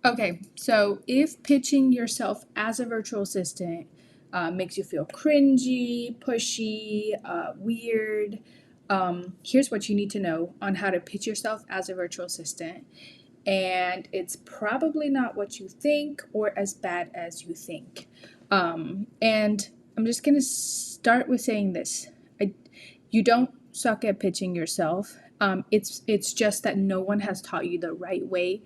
Okay, so if pitching yourself as a virtual assistant makes you feel cringy, pushy, weird, here's what you need to know on how to pitch yourself as a virtual assistant. And it's probably not what you think or as bad as you think. And I'm just going to start with saying this. You don't suck at pitching yourself. It's just that no one has taught you the right way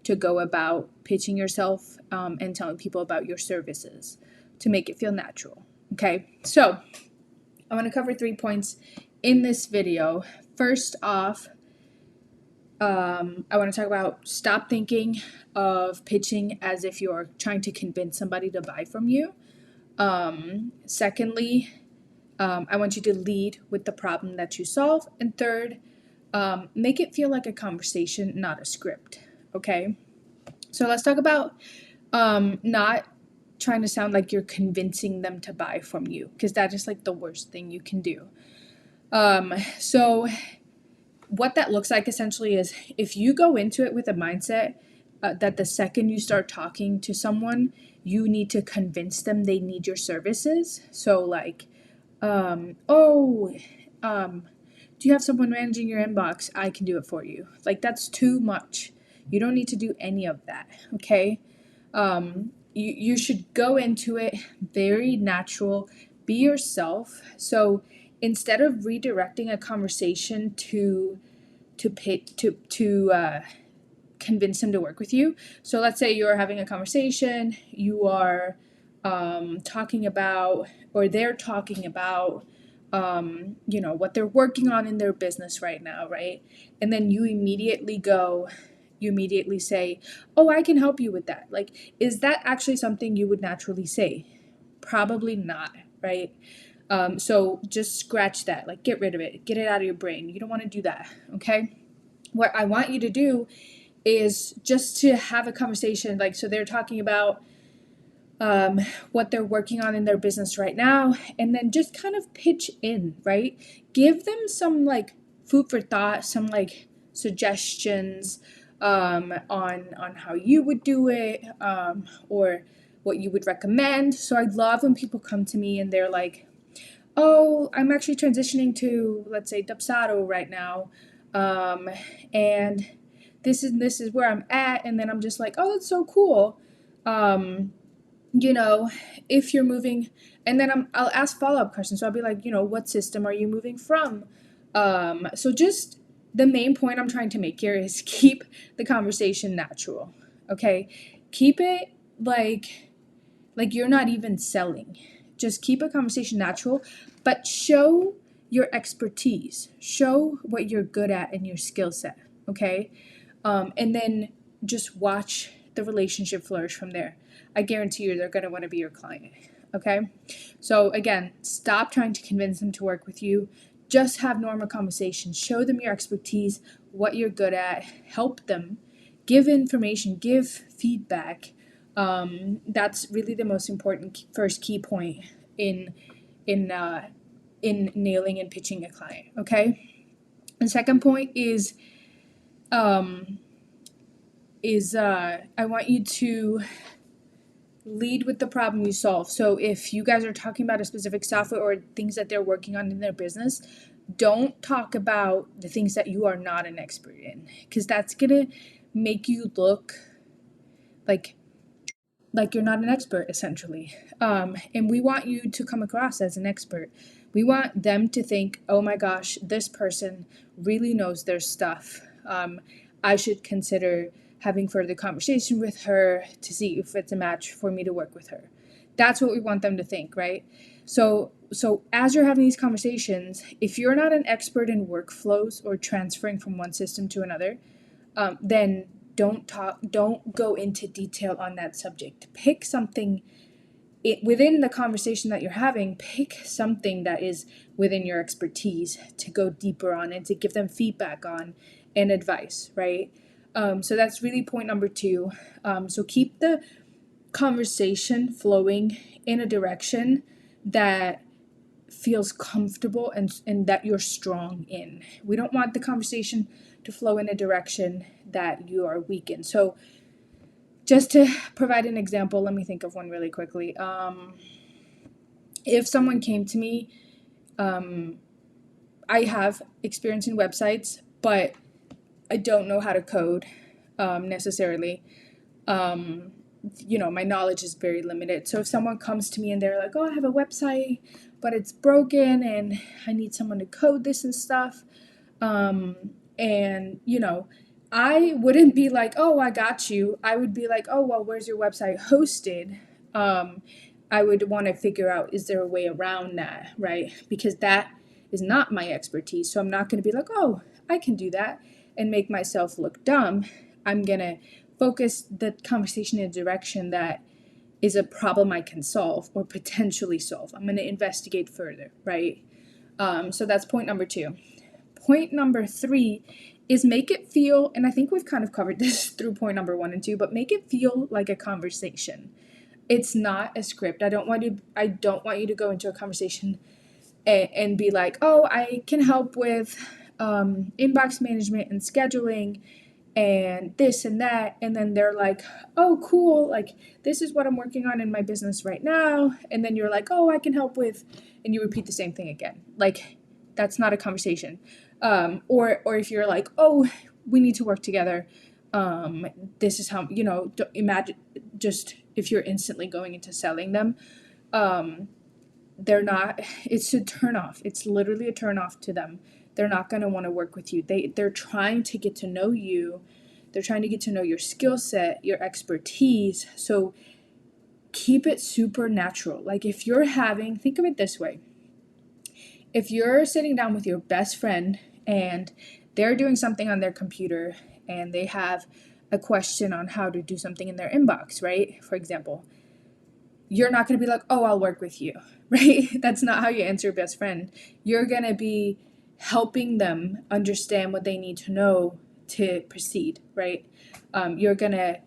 to go about pitching yourself and telling people about your services to make it feel natural. Okay, so I want to cover 3 points in this video. First off, I want to talk about stop thinking of pitching as if you're trying to convince somebody to buy from you. Secondly, I want you to lead with the problem that you solve. And third, make it feel like a conversation, not a script. Okay? So let's talk about not trying to sound like you're convincing them to buy from you, because that is like the worst thing you can do. So what that looks like essentially is if you go into it with a mindset that the second you start talking to someone, you need to convince them they need your services. So like, do you have someone managing your inbox? I can do it for you. Like, that's too much. You don't need to do any of that, okay? You should go into it very natural. Be yourself. So instead of redirecting a conversation to convince them to work with you. So let's say you're having a conversation, you are talking about, or they're talking about, what they're working on in their business right now, right? And then you immediately say, oh, I can help you with that. Like, is that actually something you would naturally say? Probably not, right? So just scratch that, like get rid of it, get it out of your brain. You don't want to do that, okay? What I want you to do is just to have a conversation, like, so they're talking about what they're working on in their business right now, and then just kind of pitch in, right? Give them some like food for thought, some like suggestions on how you would do it, or what you would recommend. So I love when people come to me and they're like, oh, I'm actually transitioning to, let's say, Dubsado right now, and this is where I'm at. And then I'm just like, oh, that's so cool. If you're moving, and then I'll ask follow-up questions. So I'll be like, what system are you moving from? So just the main point I'm trying to make here is keep the conversation natural. Okay, keep it like you're not even selling. Just keep a conversation natural, but show your expertise. Show what you're good at and your skill set. Okay, and then just watch the relationship flourish from there. I guarantee you they're going to want to be your client. Okay, so again, stop trying to convince them to work with you. Just have normal conversations. Show them your expertise, what you're good at. Help them. Give information. Give feedback. That's really the most important first key point in nailing and pitching a client. Okay. The second point is I want you to lead with the problem you solve. So if you guys are talking about a specific software or things that they're working on in their business, don't talk about the things that you are not an expert in, because that's gonna make you look like you're not an expert, essentially. And we want you to come across as an expert. We want them to think, oh my gosh, this person really knows their stuff. I should consider having further conversation with her to see if it's a match for me to work with her. That's what we want them to think, right? So as you're having these conversations, if you're not an expert in workflows or transferring from one system to another, then don't go into detail on that subject. Pick something within the conversation that you're having. Pick something that is within your expertise to go deeper on and to give them feedback on and advice, right? So that's really point number 2. So keep the conversation flowing in a direction that feels comfortable and that you're strong in. We don't want the conversation to flow in a direction that you are weak in. So Just to provide an example, let me think of one really quickly. If someone came to me, I have experience in websites, but I don't know how to code necessarily. My knowledge is very limited. So if someone comes to me and they're like, oh, I have a website, but it's broken and I need someone to code this and stuff. And, I wouldn't be like, oh, I got you. I would be like, oh, well, where's your website hosted? I would want to figure out, is there a way around that, right? Because that is not my expertise. So I'm not going to be like, oh, I can do that and make myself look dumb. I'm going to focus the conversation in a direction that is a problem I can solve or potentially solve. I'm going to investigate further, right? So that's point number 2. Point number 3 is make it feel, and I think we've kind of covered this through point number 1 and 2, but make it feel like a conversation. It's not a script. I don't want you to go into a conversation and be like, oh, I can help with inbox management and scheduling and this and that, and then they're like, oh, cool, like this is what I'm working on in my business right now, and then you're like, oh, I can help with, and you repeat the same thing again. Like, that's not a conversation. Or if you're like, oh, we need to work together, this is how, imagine just if you're instantly going into selling them, it's a turn off. It's literally a turn off to them. They're not going to want to work with you. They're trying to get to know you. They're trying to get to know your skill set, your expertise. So keep it super natural. Like think of it this way. If you're sitting down with your best friend and they're doing something on their computer and they have a question on how to do something in their inbox, right? For example, you're not going to be like, oh, I'll work with you, right? That's not how you answer your best friend. You're going to be helping them understand what they need to know to proceed, right? You're going to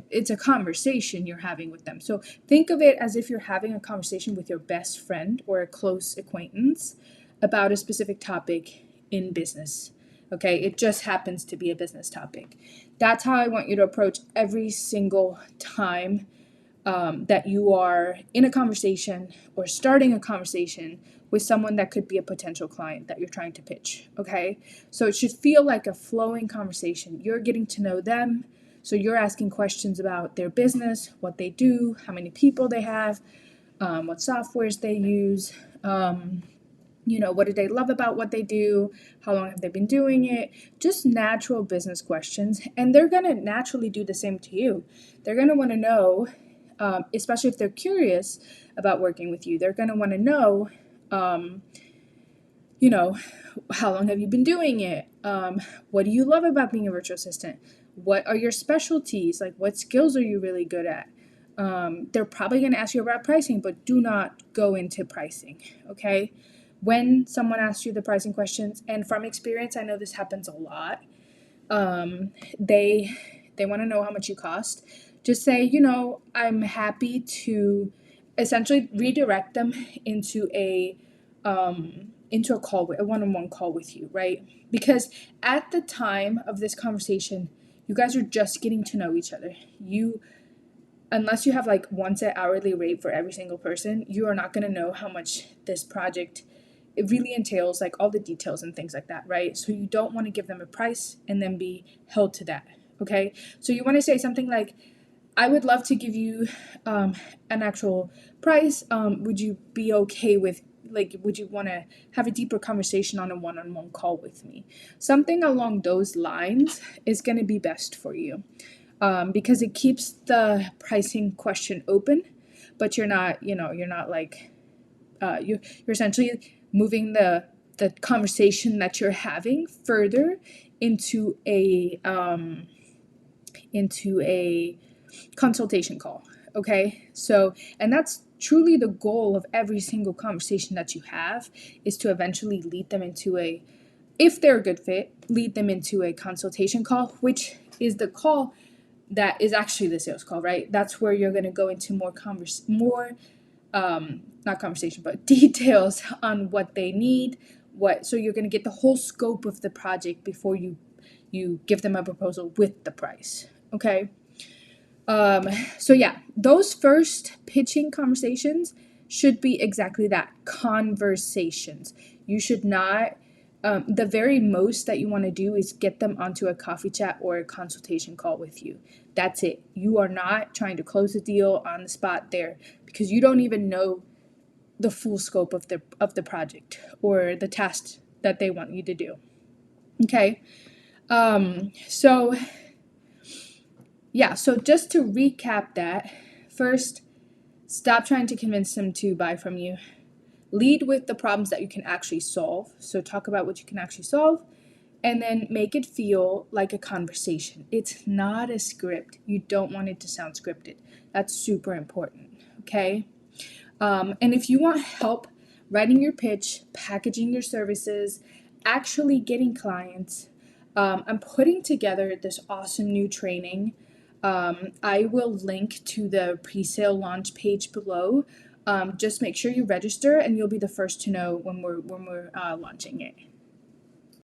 it's a conversation you're having with them. So think of it as if you're having a conversation with your best friend or a close acquaintance about a specific topic in business. Okay, it just happens to be a business topic. That's how I want you to approach every single time that you are in a conversation or starting a conversation with someone that could be a potential client that you're trying to pitch, okay? So it should feel like a flowing conversation. You're getting to know them, so you're asking questions about their business, what they do, how many people they have, what softwares they use, what do they love about what they do, how long have they been doing it, just natural business questions. And they're going to naturally do the same to you. They're going to want to know, especially if they're curious about working with you, they're going to want to know, how long have you been doing it? What do you love about being a virtual assistant? What are your specialties? Like, what skills are you really good at? They're probably going to ask you about pricing, but do not go into pricing, okay? When someone asks you the pricing questions, and from experience, I know this happens a lot, they want to know how much you cost. Just say, I'm happy to essentially redirect them into a call, a one-on-one call with you, right? Because at the time of this conversation, you guys are just getting to know each other. Unless you have like one set hourly rate for every single person, you are not going to know how much this project it really entails, like all the details and things like that, right? So you don't want to give them a price and then be held to that, okay? So you want to say something like, I would love to give you an actual price. Would you be okay with, would you want to have a deeper conversation on a one-on-one call with me? Something along those lines is going to be best for you, because it keeps the pricing question open, but you're not like, you're essentially moving the conversation that you're having further into a consultation call, okay? So, and that's truly the goal of every single conversation that you have, is to eventually lead them into if they're a good fit, lead them into a consultation call, which is the call that is actually the sales call, right? That's where you're going to go into not conversation, but details on what they need, so you're going to get the whole scope of the project before you give them a proposal with the price, okay? So yeah, those first pitching conversations should be exactly that, conversations. You should not, the very most that you want to do is get them onto a coffee chat or a consultation call with you. That's it. You are not trying to close a deal on the spot there, because you don't even know the full scope of the project or the task that they want you to do. Okay. So yeah, so just to recap that, first, stop trying to convince them to buy from you. Lead with the problems that you can actually solve. So talk about what you can actually solve, and then make it feel like a conversation. It's not a script. You don't want it to sound scripted. That's super important. Okay. And if you want help writing your pitch, packaging your services, actually getting clients, I'm putting together this awesome new training. I will link to the pre-sale launch page below. Just make sure you register, and you'll be the first to know when we're launching it.